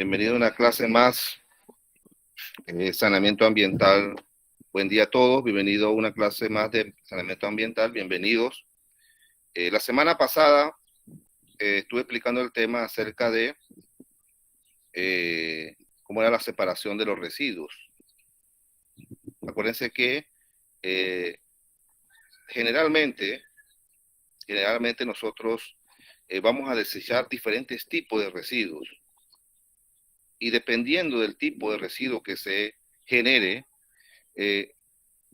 Bienvenido a una clase más, saneamiento ambiental. Buen día a todos, bienvenido a una clase más de saneamiento ambiental, bienvenidos. La semana pasada estuve explicando el tema acerca de cómo era la separación de los residuos. Acuérdense que generalmente nosotros vamos a desechar diferentes tipos de residuos. Y dependiendo del tipo de residuo que se genere,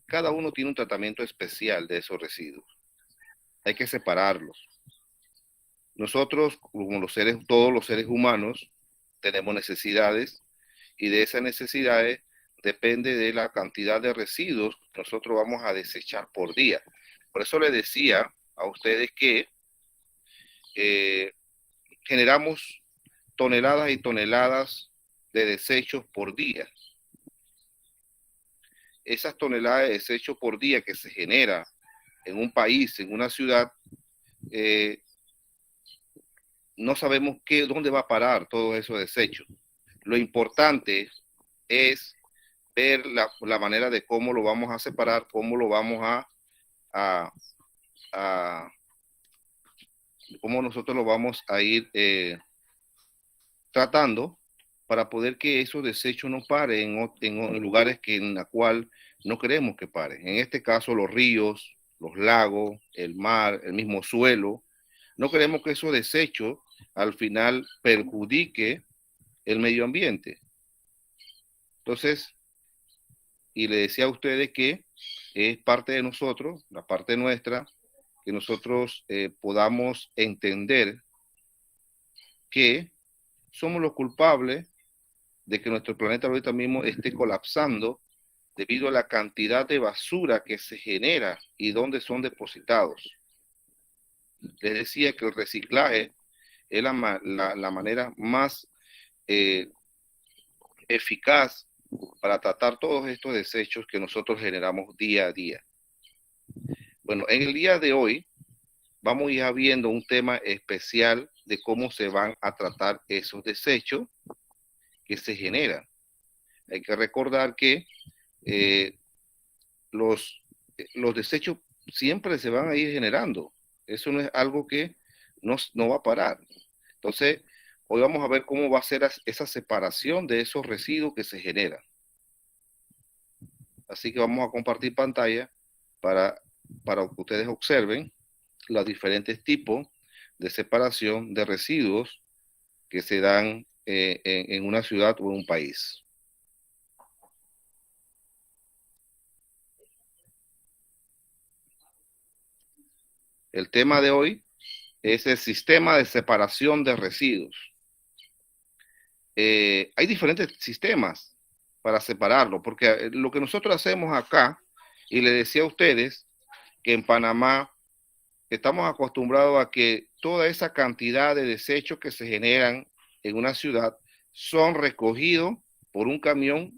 cada uno tiene un tratamiento especial de esos residuos. Hay que separarlos. Nosotros, como todos los seres humanos, tenemos necesidades y de esas necesidades depende de la cantidad de residuos que nosotros vamos a desechar por día. Por eso les decía a ustedes que generamos toneladas y toneladas de desechos por día. Esas toneladas de desechos por día que se genera en un país, en una ciudad, no sabemos dónde va a parar todos esos desechos. Lo importante es ver la manera de cómo lo vamos a separar, cómo lo vamos cómo nosotros lo vamos a ir tratando para poder que esos desechos no paren en lugares en la cual no queremos que paren. En este caso, los ríos, los lagos, el mar, el mismo suelo. No queremos que esos desechos al final perjudique el medio ambiente. Entonces, y le decía a ustedes que es parte de nosotros, la parte nuestra, que nosotros podamos entender que somos los culpables de que nuestro planeta ahorita mismo esté colapsando debido a la cantidad de basura que se genera y dónde son depositados. Les decía que el reciclaje es la manera más eficaz para tratar todos estos desechos que nosotros generamos día a día. Bueno, en el día de hoy vamos a ir viendo un tema especial de cómo se van a tratar esos desechos que se generan. Hay que recordar que los desechos siempre se van a ir generando. Eso no es algo que no va a parar. Entonces, hoy vamos a ver cómo va a ser esa separación de esos residuos que se generan. Así que vamos a compartir pantalla para que ustedes observen los diferentes tipos de separación de residuos que se dan en una ciudad o en un país. El tema de hoy es el sistema de separación de residuos. Hay diferentes sistemas para separarlo, porque lo que nosotros hacemos acá, y le decía a ustedes que en Panamá estamos acostumbrados a que toda esa cantidad de desechos que se generan en una ciudad son recogidos por un camión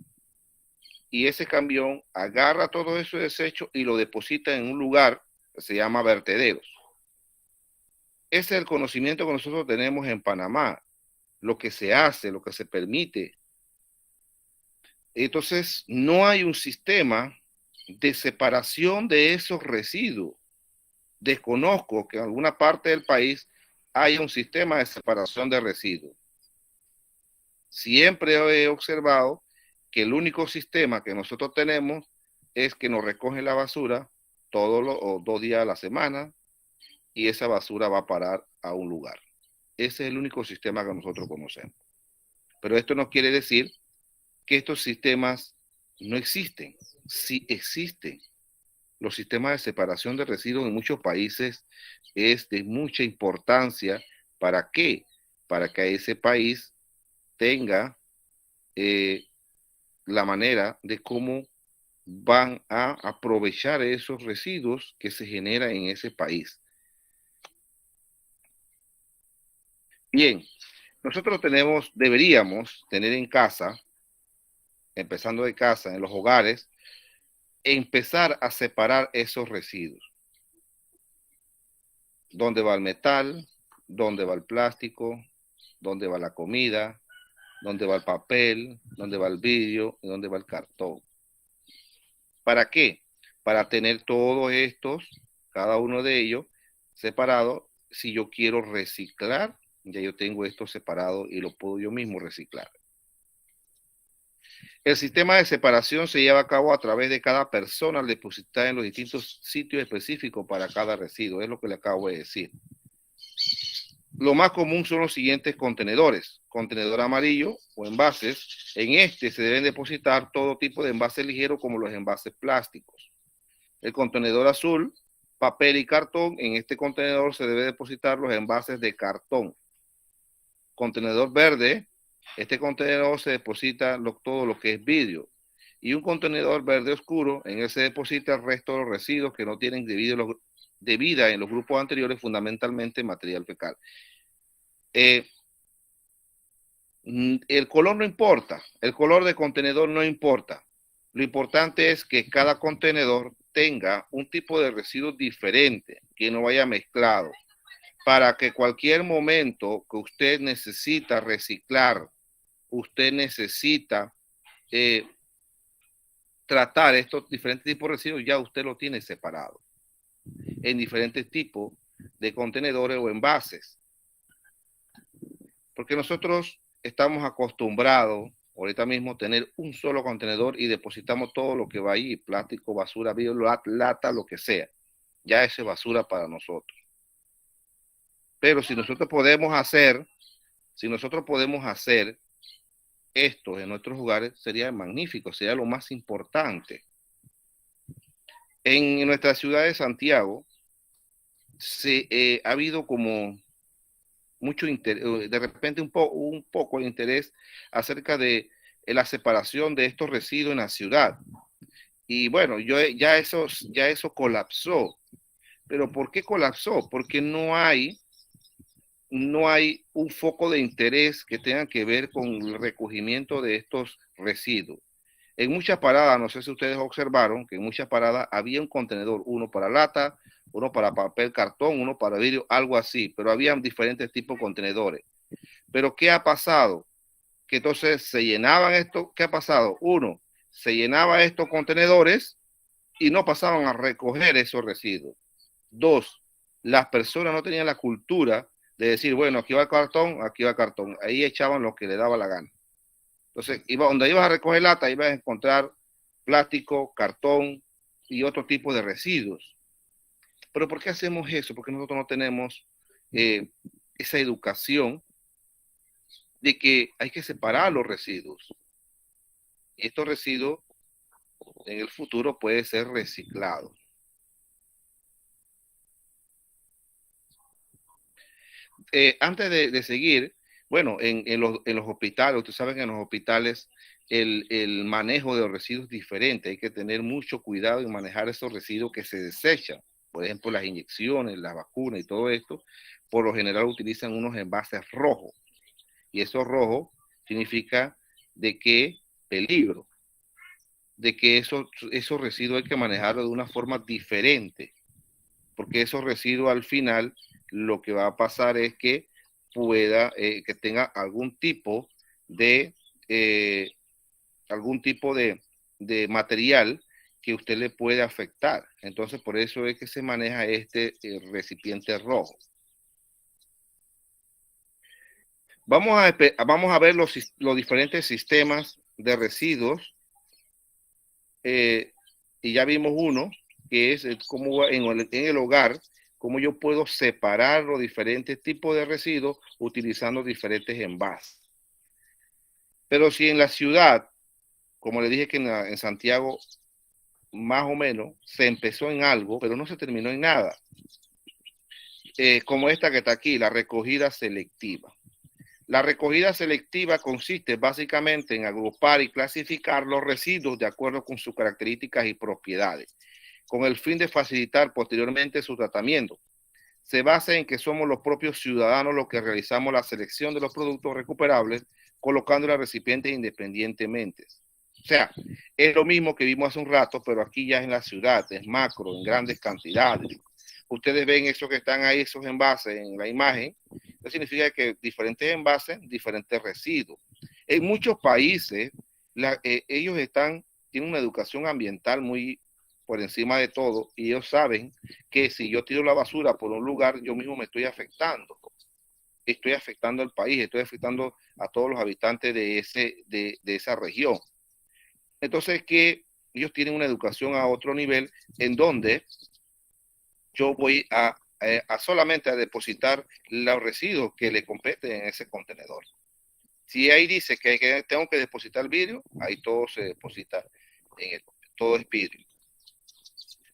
y ese camión agarra todo ese desecho y lo deposita en un lugar que se llama vertederos. Ese es el conocimiento que nosotros tenemos en Panamá, lo que se hace, lo que se permite. Entonces, no hay un sistema de separación de esos residuos. Desconozco que en alguna parte del país haya un sistema de separación de residuos. Siempre he observado que el único sistema que nosotros tenemos es que nos recogen la basura todos los 2 días a la semana y esa basura va a parar a un lugar. Ese es el único sistema que nosotros conocemos. Pero esto no quiere decir que estos sistemas no existen. Sí existen. Los sistemas de separación de residuos en muchos países es de mucha importancia. ¿Para qué? Para que ese país tenga la manera de cómo van a aprovechar esos residuos que se generan en ese país. Bien, nosotros deberíamos tener en casa, empezando de casa, en los hogares, empezar a separar esos residuos. ¿Dónde va el metal? ¿Dónde va el plástico? ¿Dónde va la comida? dónde va el papel, dónde va el vidrio y dónde va el cartón. ¿Para qué? Para tener todos estos, cada uno de ellos, separados. Si yo quiero reciclar, ya yo tengo esto separado y lo puedo yo mismo reciclar. El sistema de separación se lleva a cabo a través de cada persona al depositar en los distintos sitios específicos para cada residuo. Es lo que le acabo de decir. Lo más común son los siguientes contenedores. Contenedor amarillo o envases. En este se deben depositar todo tipo de envases ligeros como los envases plásticos. El contenedor azul, papel y cartón. En este contenedor se debe depositar los envases de cartón. Contenedor verde. Este contenedor se deposita todo lo que es vidrio. Y un contenedor verde oscuro, en él se deposita el resto de los residuos que no tienen de vida en los grupos anteriores, fundamentalmente material fecal. El color no importa, el color de contenedor no importa. Lo importante es que cada contenedor tenga un tipo de residuo diferente, que no vaya mezclado, para que cualquier momento que usted necesita reciclar, usted necesita tratar estos diferentes tipos de residuos, ya usted lo tiene separado en diferentes tipos de contenedores o envases. Porque nosotros estamos acostumbrados ahorita mismo a tener un solo contenedor y depositamos todo lo que va ahí, plástico, basura, vidrio, lata, lo que sea. Ya eso es basura para nosotros. Pero si nosotros podemos hacer esto en nuestros hogares, sería magnífico, sería lo más importante. En nuestra ciudad de Santiago ha habido como mucho interés, de repente un poco de interés acerca de la separación de estos residuos en la ciudad. Y bueno, ya eso colapsó. ¿Pero por qué colapsó? Porque no hay un foco de interés que tenga que ver con el recogimiento de estos residuos. En muchas paradas, no sé si ustedes observaron que en muchas paradas había un contenedor, uno para lata, uno para papel, cartón, uno para vidrio, algo así, pero habían diferentes tipos de contenedores. Pero ¿qué ha pasado? Que entonces se llenaban esto, ¿qué ha pasado? Uno, se llenaba estos contenedores y no pasaban a recoger esos residuos. Dos, las personas no tenían la cultura de decir, bueno, aquí va el cartón, aquí va el cartón. Ahí echaban lo que le daba la gana. Entonces, donde ibas a recoger lata, ibas a encontrar plástico, cartón y otro tipo de residuos. Pero ¿por qué hacemos eso? Porque nosotros no tenemos esa educación de que hay que separar los residuos. Y estos residuos en el futuro pueden ser reciclados. Antes de seguir, bueno, en los hospitales, ustedes saben que en los hospitales el manejo de los residuos es diferente. Hay que tener mucho cuidado en manejar esos residuos que se desechan. Por ejemplo, las inyecciones, las vacunas y todo esto, por lo general utilizan unos envases rojos. Y eso rojo significa de que peligro, de que esos residuos hay que manejarlos de una forma diferente. Porque esos residuos al final lo que va a pasar es que que tenga algún tipo de material que usted le puede afectar. Entonces, por eso es que se maneja este recipiente rojo. Vamos a ver los diferentes sistemas de residuos. Y ya vimos uno, que es cómo en el hogar, cómo yo puedo separar los diferentes tipos de residuos utilizando diferentes envases. Pero si en la ciudad, como le dije que en Santiago, más o menos, se empezó en algo, pero no se terminó en nada. Como esta que está aquí, la recogida selectiva. La recogida selectiva consiste básicamente en agrupar y clasificar los residuos de acuerdo con sus características y propiedades, con el fin de facilitar posteriormente su tratamiento. Se basa en que somos los propios ciudadanos los que realizamos la selección de los productos recuperables, colocando los recipientes independientemente. O sea, es lo mismo que vimos hace un rato, pero aquí ya en la ciudad, es macro, en grandes cantidades. Ustedes ven eso que están ahí, esos envases en la imagen. Eso significa que diferentes envases, diferentes residuos. En muchos países, ellos tienen una educación ambiental muy por encima de todo, y ellos saben que si yo tiro la basura por un lugar, yo mismo me estoy afectando al país, estoy afectando a todos los habitantes de esa región. Entonces, que ellos tienen una educación a otro nivel en donde yo voy a solamente a depositar los residuos que le competen en ese contenedor. Si ahí dice que tengo que depositar el vidrio, ahí todo se deposita, todo es vidrio.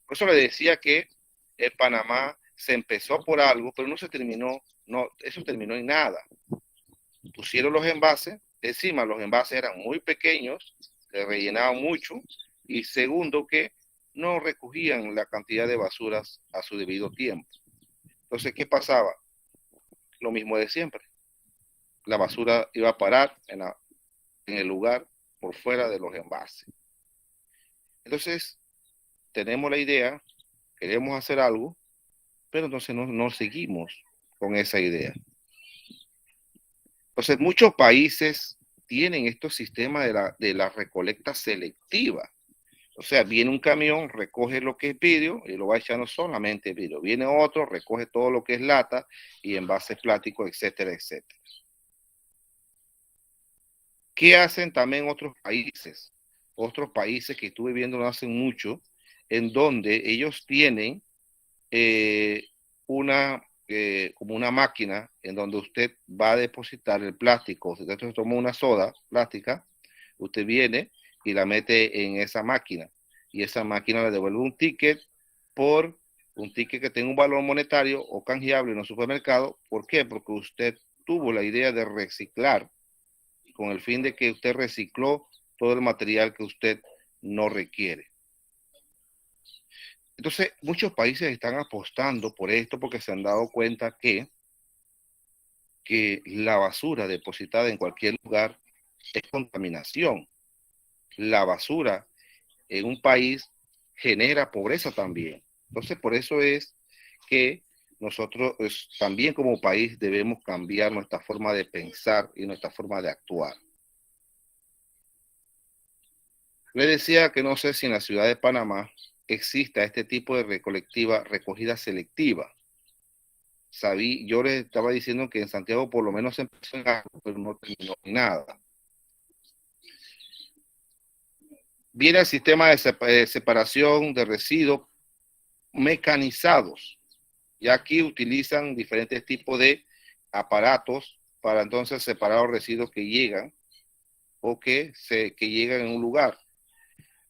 Por eso le decía que en Panamá se empezó por algo, pero no se terminó, eso terminó en nada. Pusieron los envases, encima los envases eran muy pequeños, se rellenaban mucho, y segundo que no recogían la cantidad de basuras a su debido tiempo. Entonces, ¿qué pasaba? Lo mismo de siempre. La basura iba a parar en el lugar por fuera de los envases. Entonces, tenemos la idea, queremos hacer algo, pero entonces no seguimos con esa idea. Entonces, muchos países tienen estos sistemas de la recolecta selectiva. O sea, viene un camión, recoge lo que es vidrio y lo va echando solamente vidrio. Viene otro, recoge todo lo que es lata y envases plásticos, etcétera, etcétera. ¿Qué hacen también otros países? Otros países que estuve viendo no hacen mucho, en donde ellos tienen como una máquina en donde usted va a depositar el plástico. Si usted toma una soda plástica, usted viene y la mete en esa máquina, y esa máquina le devuelve un ticket que tenga un valor monetario o canjeable en un supermercado. ¿Por qué? Porque usted tuvo la idea de reciclar, con el fin de que usted recicló todo el material que usted no requiere. Entonces, muchos países están apostando por esto porque se han dado cuenta que la basura depositada en cualquier lugar es contaminación. La basura en un país genera pobreza también. Entonces, por eso es que nosotros también como país debemos cambiar nuestra forma de pensar y nuestra forma de actuar. Le decía que no sé si en la ciudad de Panamá exista este tipo de recogida selectiva. Yo les estaba diciendo que en Santiago por lo menos se empezó en algo, pero no terminó en nada. Viene el sistema de separación de residuos mecanizados. Y aquí utilizan diferentes tipos de aparatos para entonces separar los residuos que llegan o que llegan en un lugar.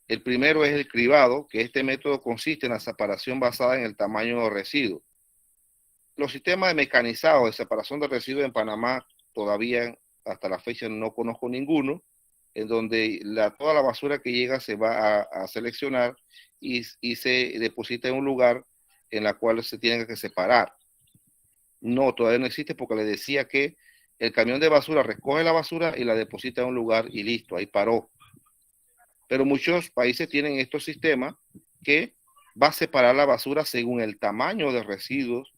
El primero es el cribado, que este método consiste en la separación basada en el tamaño de residuos. Los sistemas de mecanizados de separación de residuos en Panamá todavía hasta la fecha no conozco ninguno, en donde toda la basura que llega se va a seleccionar y se deposita en un lugar en la cual se tiene que separar. No, todavía no existe, porque le decía que el camión de basura recoge la basura y la deposita en un lugar y listo, ahí paró. Pero muchos países tienen estos sistemas que va a separar la basura según el tamaño de residuos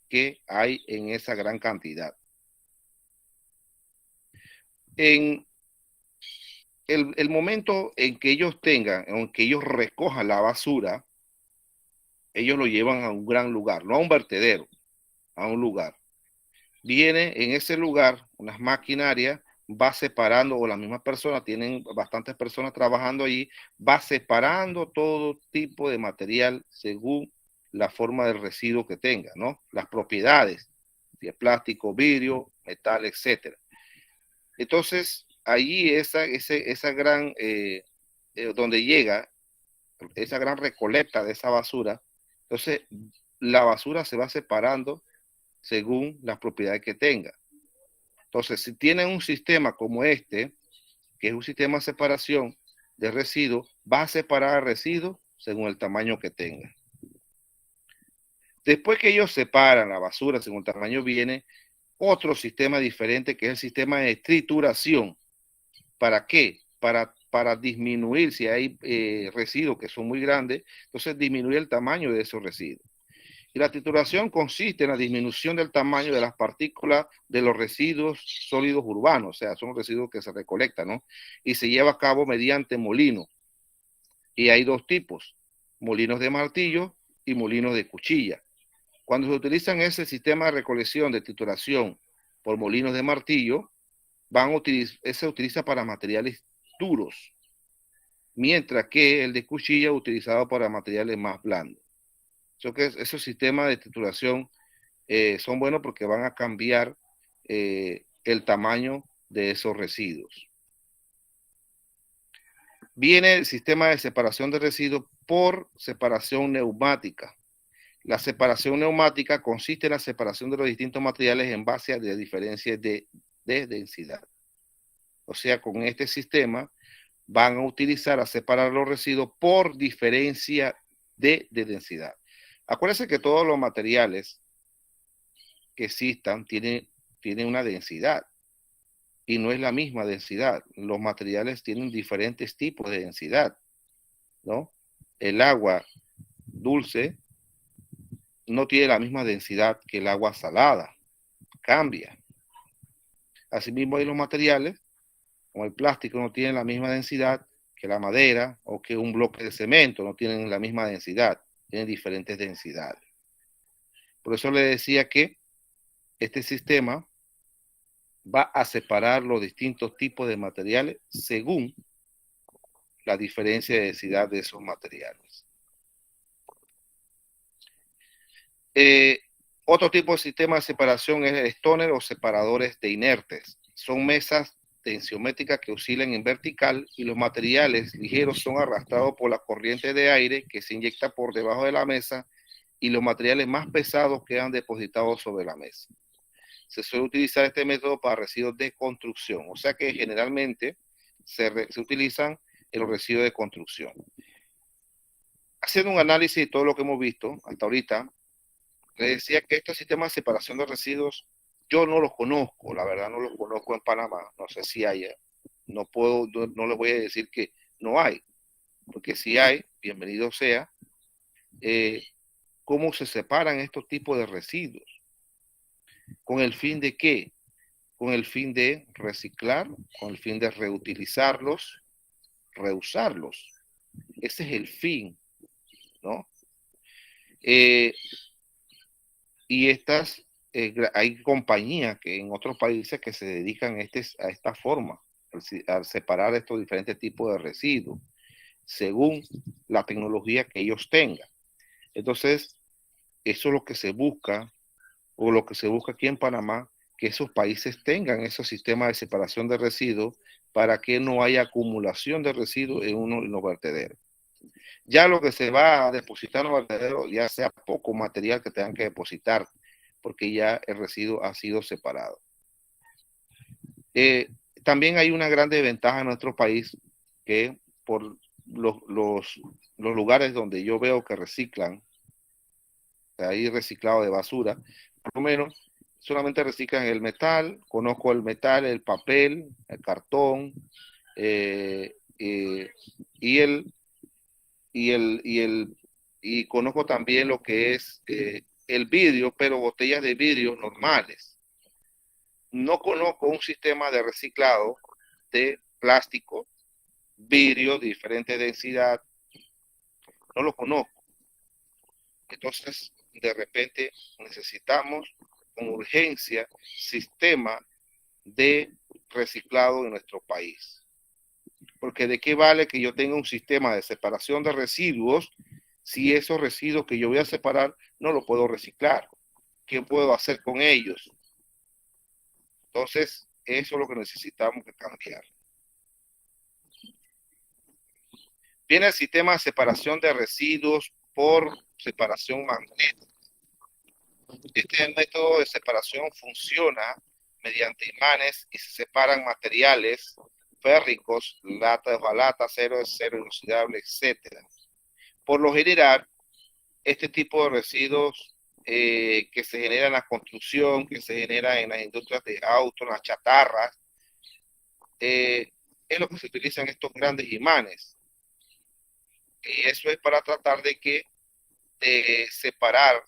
que hay en esa gran cantidad. En el momento en que ellos recojan la basura, ellos lo llevan a un gran lugar, no a un vertedero, a un lugar. Viene en ese lugar unas maquinarias, va separando, o las mismas personas, tienen bastantes personas trabajando allí, va separando todo tipo de material según la forma del residuo que tenga, ¿no? Las propiedades, si es plástico, vidrio, metal, etcétera. Entonces, allí esa gran, donde llega esa gran recolecta de esa basura, entonces la basura se va separando según las propiedades que tenga. Entonces, si tienen un sistema como este, que es un sistema de separación de residuos, va a separar el residuo según el tamaño que tenga. Después que ellos separan la basura según el tamaño, viene otro sistema diferente, que es el sistema de trituración. ¿Para qué? Para disminuir, si hay residuos que son muy grandes, entonces disminuir el tamaño de esos residuos. Y la trituración consiste en la disminución del tamaño de las partículas de los residuos sólidos urbanos, o sea, son los residuos que se recolectan, ¿no? Y se lleva a cabo mediante molino. Y hay dos tipos, molinos de martillo y molinos de cuchilla. Cuando se utilizan ese sistema de recolección de trituración por molinos de martillo, se utiliza para materiales duros, mientras que el de cuchilla es utilizado para materiales más blandos. Esos sistemas de trituración son buenos porque van a cambiar el tamaño de esos residuos. Viene el sistema de separación de residuos por separación neumática. La separación neumática consiste en la separación de los distintos materiales en base a las diferencias de densidad. O sea, con este sistema van a utilizar a separar los residuos por diferencia de densidad. Acuérdense que todos los materiales que existan tienen una densidad y no es la misma densidad. Los materiales tienen diferentes tipos de densidad, ¿no? El agua dulce no tiene la misma densidad que el agua salada, cambia. Asimismo hay los materiales, como el plástico, no tienen la misma densidad que la madera o que un bloque de cemento, no tienen la misma densidad, tienen diferentes densidades. Por eso le decía que este sistema va a separar los distintos tipos de materiales según la diferencia de densidad de esos materiales. Otro tipo de sistema de separación es el stoner o separadores de inertes. Son mesas tensiométricas que oscilan en vertical y los materiales ligeros son arrastrados por la corriente de aire que se inyecta por debajo de la mesa y los materiales más pesados quedan depositados sobre la mesa. Se suele utilizar este método para residuos de construcción, o sea que generalmente se utilizan en los residuos de construcción. Haciendo un análisis de todo lo que hemos visto hasta ahorita, le decía que estos sistemas de separación de residuos yo no los conozco, la verdad no los conozco en Panamá, no sé si haya, no les voy a decir que no hay, porque si hay, bienvenido sea. ¿Cómo se separan estos tipos de residuos? ¿Con el fin de qué? Con el fin de reciclar, con el fin de reutilizarlos, reusarlos. Ese es el fin, ¿no? Y hay compañías que en otros países que se dedican a esta forma, a separar estos diferentes tipos de residuos, según la tecnología que ellos tengan. Entonces, eso es lo que se busca, o lo que se busca aquí en Panamá, que esos países tengan esos sistemas de separación de residuos para que no haya acumulación de residuos en los vertederos. Ya lo que se va a depositar en los vertederos, ya sea poco material que tengan que depositar, porque ya el residuo ha sido separado. También hay una gran desventaja en nuestro país, que por los lugares donde yo veo que reciclan, hay reciclado de basura, por lo menos solamente reciclan el metal, conozco el metal, el papel, el cartón, y conozco también lo que es el vidrio, pero botellas de vidrio normales. No conozco un sistema de reciclado de plástico, vidrio de diferente densidad, no lo conozco. Entonces, de repente necesitamos con urgencia sistema de reciclado en nuestro país. Porque de qué vale que yo tenga un sistema de separación de residuos si esos residuos que yo voy a separar no los puedo reciclar. ¿Qué puedo hacer con ellos? Entonces, eso es lo que necesitamos que cambiar. Viene el sistema de separación de residuos por separación magnética. Este método de separación funciona mediante imanes y se separan materiales férricos, lata de hojalata, acero inoxidable, etc. Por lo general, este tipo de residuos que se generan en la construcción, que se generan en las industrias de autos, las chatarras, es lo que se utiliza en estos grandes imanes. Y eso es para tratar de separar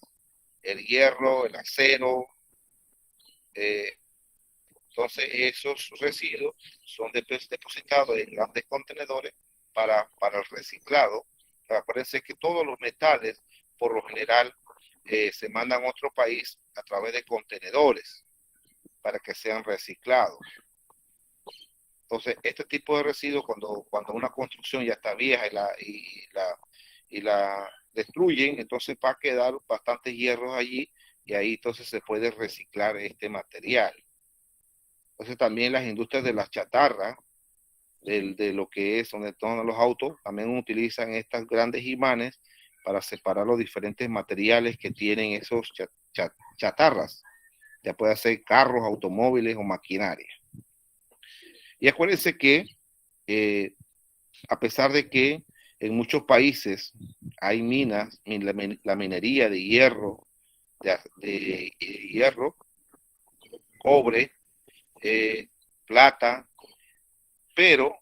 el hierro, el acero. Entonces esos residuos son depositados en grandes contenedores para el reciclado. Acuérdense que todos los metales, por lo general, se mandan a otro país a través de contenedores para que sean reciclados. Entonces, este tipo de residuos, cuando una construcción ya está vieja y la destruyen, entonces va a quedar bastantes hierros allí y ahí entonces se puede reciclar este material. Entonces también las industrias de las chatarras, de lo que es donde están los autos, también utilizan estas grandes imanes para separar los diferentes materiales que tienen esos chatarras. Ya puede ser carros, automóviles o maquinaria. Y acuérdense que a pesar de que en muchos países hay minas, la minería de hierro, de hierro, cobre, plata, pero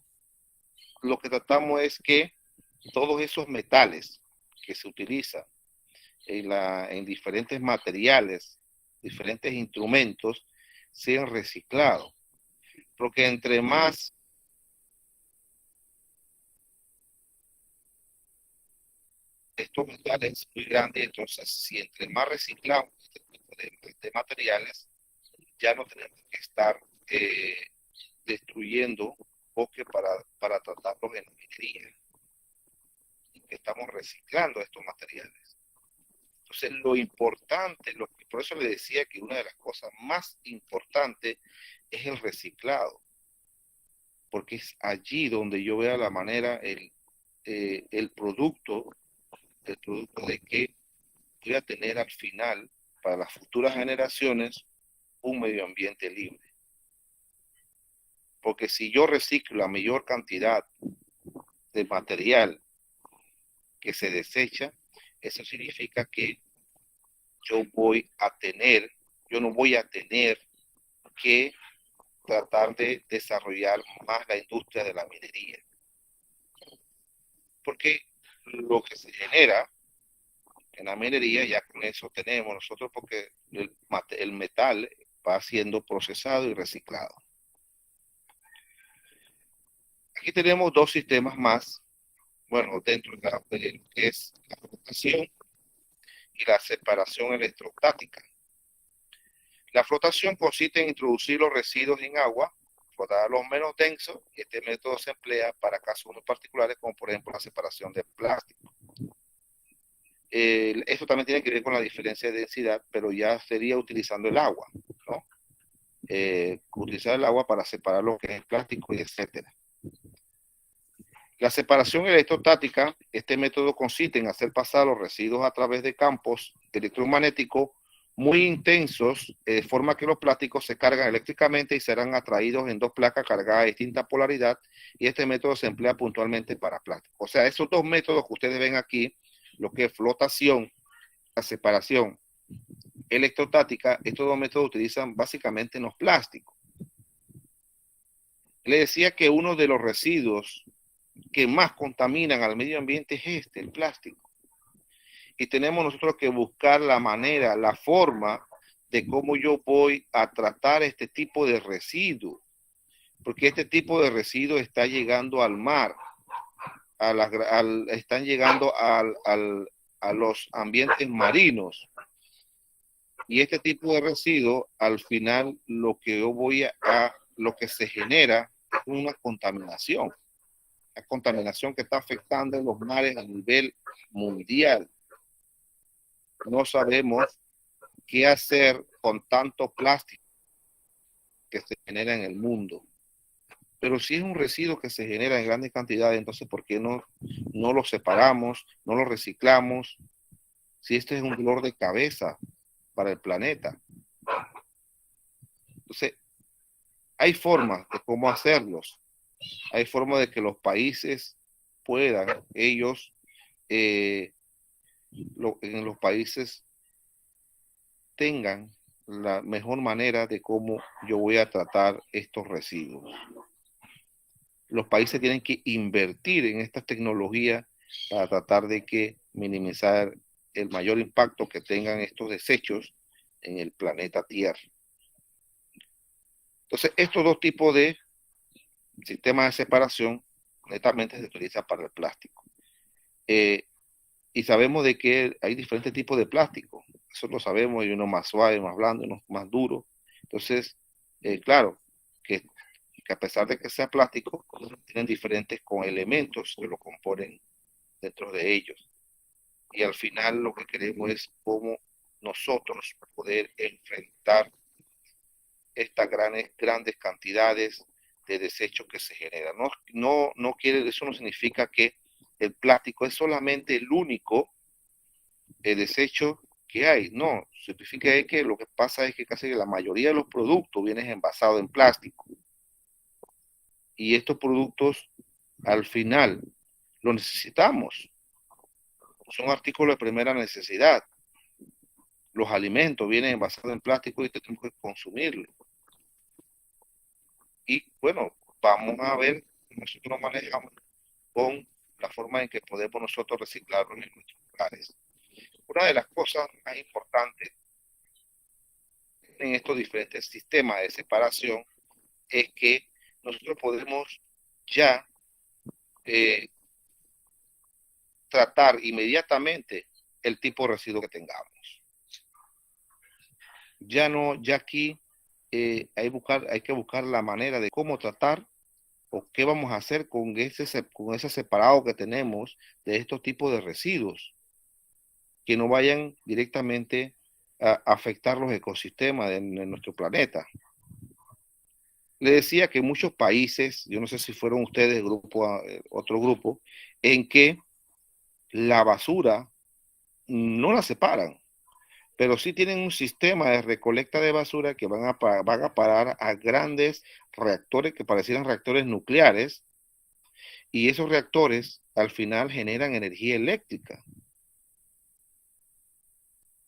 lo que tratamos es que todos esos metales que se utilizan en diferentes materiales, diferentes instrumentos, sean reciclados. Porque entre más estos metales muy grandes, entonces si entre más reciclamos este tipo de materiales, ya no tenemos que estar destruyendo bosques para tratarlos en minería. Estamos reciclando estos materiales. Entonces, lo importante, por eso le decía que una de las cosas más importantes es el reciclado, porque es allí donde yo veo la manera, el producto de que voy a tener al final, para las futuras generaciones, un medio ambiente libre. Porque si yo reciclo la mayor cantidad de material que se desecha, eso significa que yo no voy a tener que tratar de desarrollar más la industria de la minería. Porque lo que se genera en la minería, ya con eso tenemos nosotros, porque el metal va siendo procesado y reciclado. Aquí tenemos dos sistemas más, bueno, dentro de lo que es la flotación y la separación electrostática. La flotación consiste en introducir los residuos en agua, flotar los menos densos, y este método se emplea para casos muy particulares, como por ejemplo la separación de plástico. Esto también tiene que ver con la diferencia de densidad, pero ya sería utilizando el agua, ¿no? Utilizar el agua para separar lo que es plástico y etcétera. La separación electrostática, este método consiste en hacer pasar los residuos a través de campos electromagnéticos muy intensos, de forma que los plásticos se cargan eléctricamente y serán atraídos en dos placas cargadas de distinta polaridad, y este método se emplea puntualmente para plásticos. O sea, esos dos métodos que ustedes ven aquí, lo que es flotación, la separación electrostática, estos dos métodos utilizan básicamente en los plásticos. Le decía que uno de los residuos que más contaminan al medio ambiente es el plástico. Y tenemos nosotros que buscar la manera, la forma de cómo yo voy a tratar este tipo de residuos, porque este tipo de residuos está llegando al mar, están llegando a los ambientes marinos. Y este tipo de residuos, al final, lo que se genera es una contaminación. La contaminación que está afectando en los mares a nivel mundial. No sabemos qué hacer con tanto plástico que se genera en el mundo. Pero si es un residuo que se genera en grandes cantidades, entonces ¿por qué no lo separamos, no lo reciclamos? Si este es un dolor de cabeza para el planeta. Entonces, hay formas de cómo hacerlos. Hay formas de que los países puedan, ellos, en los países tengan la mejor manera de cómo yo voy a tratar estos residuos. Los países tienen que invertir en esta tecnología para tratar de minimizar el mayor impacto que tengan estos desechos en el planeta Tierra. Entonces, estos dos tipos de sistemas de separación netamente se utilizan para el plástico. Y sabemos de que hay diferentes tipos de plástico. Eso lo sabemos, hay uno más suave, más blando, uno más duro. Entonces, claro, que a pesar de que sea plástico, tienen diferentes elementos que lo componen dentro de ellos. Y al final lo que queremos es cómo nosotros poder enfrentar estas grandes cantidades de desechos que se generan. No quiere, eso no significa que el plástico es solamente el único desecho que hay. No, significa que lo que pasa es que casi la mayoría de los productos vienen envasados en plástico. Y estos productos al final los necesitamos. Son artículos de primera necesidad. Los alimentos vienen envasados en plástico y tenemos que consumirlos. Y bueno, vamos a ver cómo nosotros nos manejamos con la forma en que podemos nosotros reciclarlos en nuestros hogares. Una de las cosas más importantes en estos diferentes sistemas de separación es que nosotros podemos ya tratar inmediatamente el tipo de residuo que tengamos. Ya aquí hay que buscar la manera de cómo tratar o qué vamos a hacer con ese separado que tenemos de estos tipos de residuos, que no vayan directamente a afectar los ecosistemas de nuestro planeta. Le decía que muchos países, yo no sé si fueron ustedes otro grupo, en que la basura no la separan, pero sí tienen un sistema de recolecta de basura que van a parar a grandes reactores que parecieran reactores nucleares, y esos reactores al final generan energía eléctrica.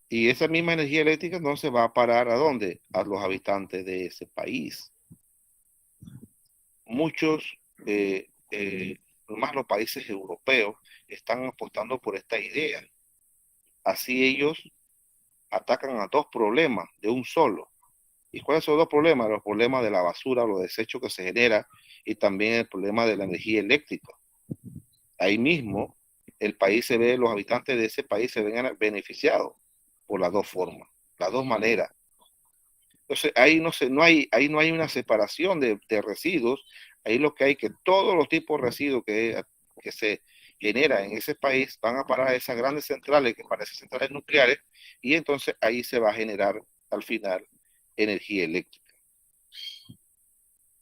Y esa misma energía eléctrica no se va a parar ¿a dónde? A los habitantes de ese país. Muchos, más los países europeos, están apostando por esta idea. Así ellos atacan a dos problemas de un solo. ¿Y cuáles son los dos problemas? Los problemas de la basura, los desechos que se genera y también el problema de la energía eléctrica. Ahí mismo el país se ve, los habitantes de ese país se ven beneficiados por las dos formas, las dos maneras. Entonces ahí ahí no hay una separación de residuos, ahí lo que hay que todos los tipos de residuos que se generan en ese país van a parar a esas grandes centrales que parecen centrales nucleares, y entonces ahí se va a generar al final energía eléctrica.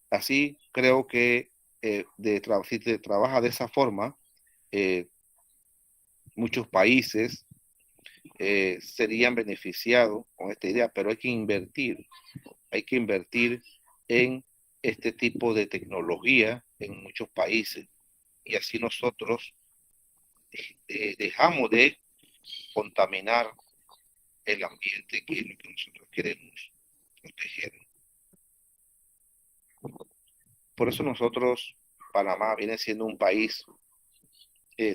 Así creo que si se trabaja de esa forma, muchos países serían beneficiados con esta idea, pero hay que invertir en este tipo de tecnología en muchos países, y así nosotros dejamos de contaminar el ambiente, que es lo que nosotros queremos proteger. Por eso nosotros, Panamá viene siendo un país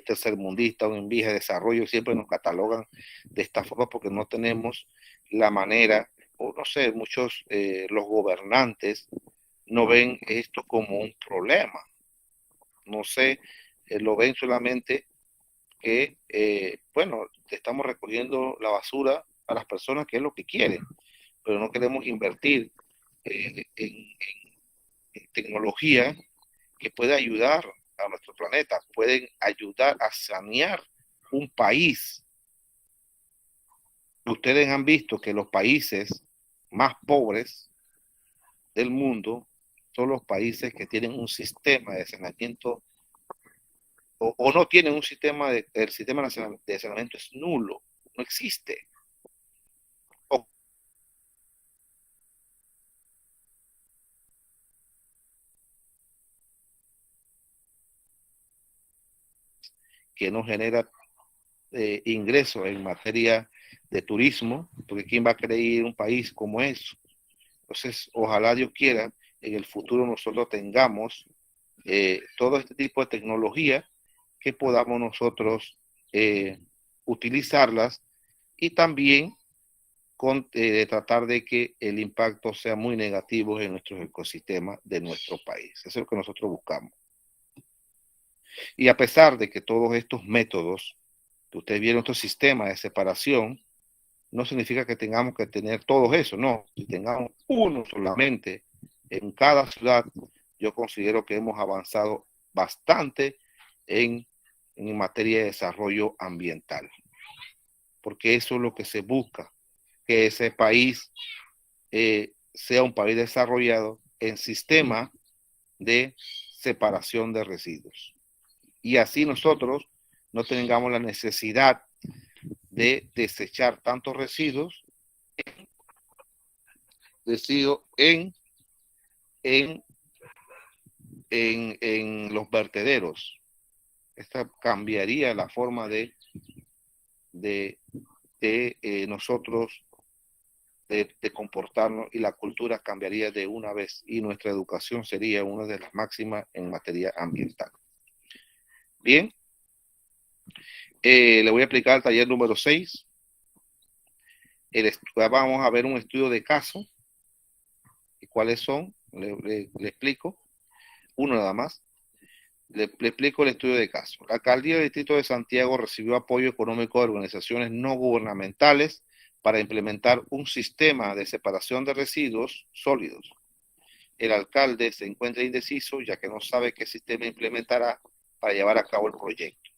tercermundista o en vías de desarrollo, siempre nos catalogan de esta forma porque no tenemos la manera, o no sé, muchos, los gobernantes no ven esto como un problema. No sé, lo ven solamente que, bueno, estamos recogiendo la basura a las personas, que es lo que quieren, pero no queremos invertir en tecnología que puede ayudar a nuestro planeta, pueden ayudar a sanear un país. Ustedes han visto que los países más pobres del mundo son los países que tienen un sistema de saneamiento o no tienen un sistema el sistema de saneamiento es nulo, no existe. O que no genera ingresos en materia de turismo, porque ¿quién va a querer ir a un país como eso? Entonces, ojalá Dios quiera, en el futuro nosotros tengamos todo este tipo de tecnología que podamos nosotros utilizarlas y también tratar de que el impacto sea muy negativo en nuestros ecosistemas de nuestro país. Eso es lo que nosotros buscamos. Y a pesar de que todos estos métodos, que ustedes vieron, estos sistemas de separación, no significa que tengamos que tener todos eso, no. Si tengamos uno solamente en cada ciudad, yo considero que hemos avanzado bastante en materia de desarrollo ambiental. Porque eso es lo que se busca, que ese país sea un país desarrollado en sistema de separación de residuos. Y así nosotros no tengamos la necesidad de desechar tantos residuos en los vertederos. Esta cambiaría la forma de nosotros de comportarnos, y la cultura cambiaría de una vez y nuestra educación sería una de las máximas en materia ambiental. Bien, le voy a explicar el taller número 6. Vamos a ver un estudio de caso. ¿Y cuáles son? Le explico. Uno nada más. Le explico el estudio de caso. La alcaldía del Distrito de Santiago recibió apoyo económico de organizaciones no gubernamentales para implementar un sistema de separación de residuos sólidos. El alcalde se encuentra indeciso ya que no sabe qué sistema implementará para llevar a cabo el proyecto.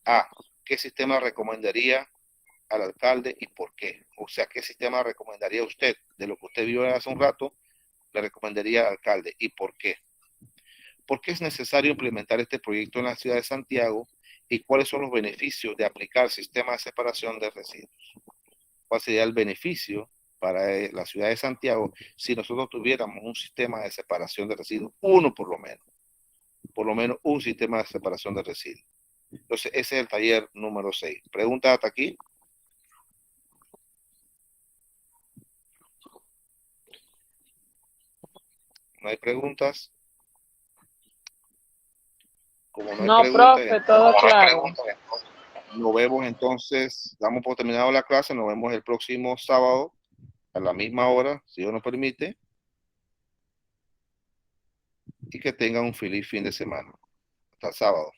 A. ¿Qué sistema recomendaría al alcalde y por qué? O sea, ¿qué sistema recomendaría usted? De lo que usted vio hace un rato, le recomendaría al alcalde y por qué. ¿Por qué es necesario implementar este proyecto en la ciudad de Santiago y cuáles son los beneficios de aplicar sistemas de separación de residuos? ¿Cuál sería el beneficio para la ciudad de Santiago si nosotros tuviéramos un sistema de separación de residuos? Uno por lo menos un sistema de separación de residuos. Entonces, ese es el taller número 6. ¿Preguntas hasta aquí? ¿No hay preguntas? Como no hay preguntas, profe, todo claro. Nos vemos entonces, damos por terminado la clase, nos vemos el próximo sábado a la misma hora, si Dios nos permite, y que tengan un feliz fin de semana. Hasta el sábado.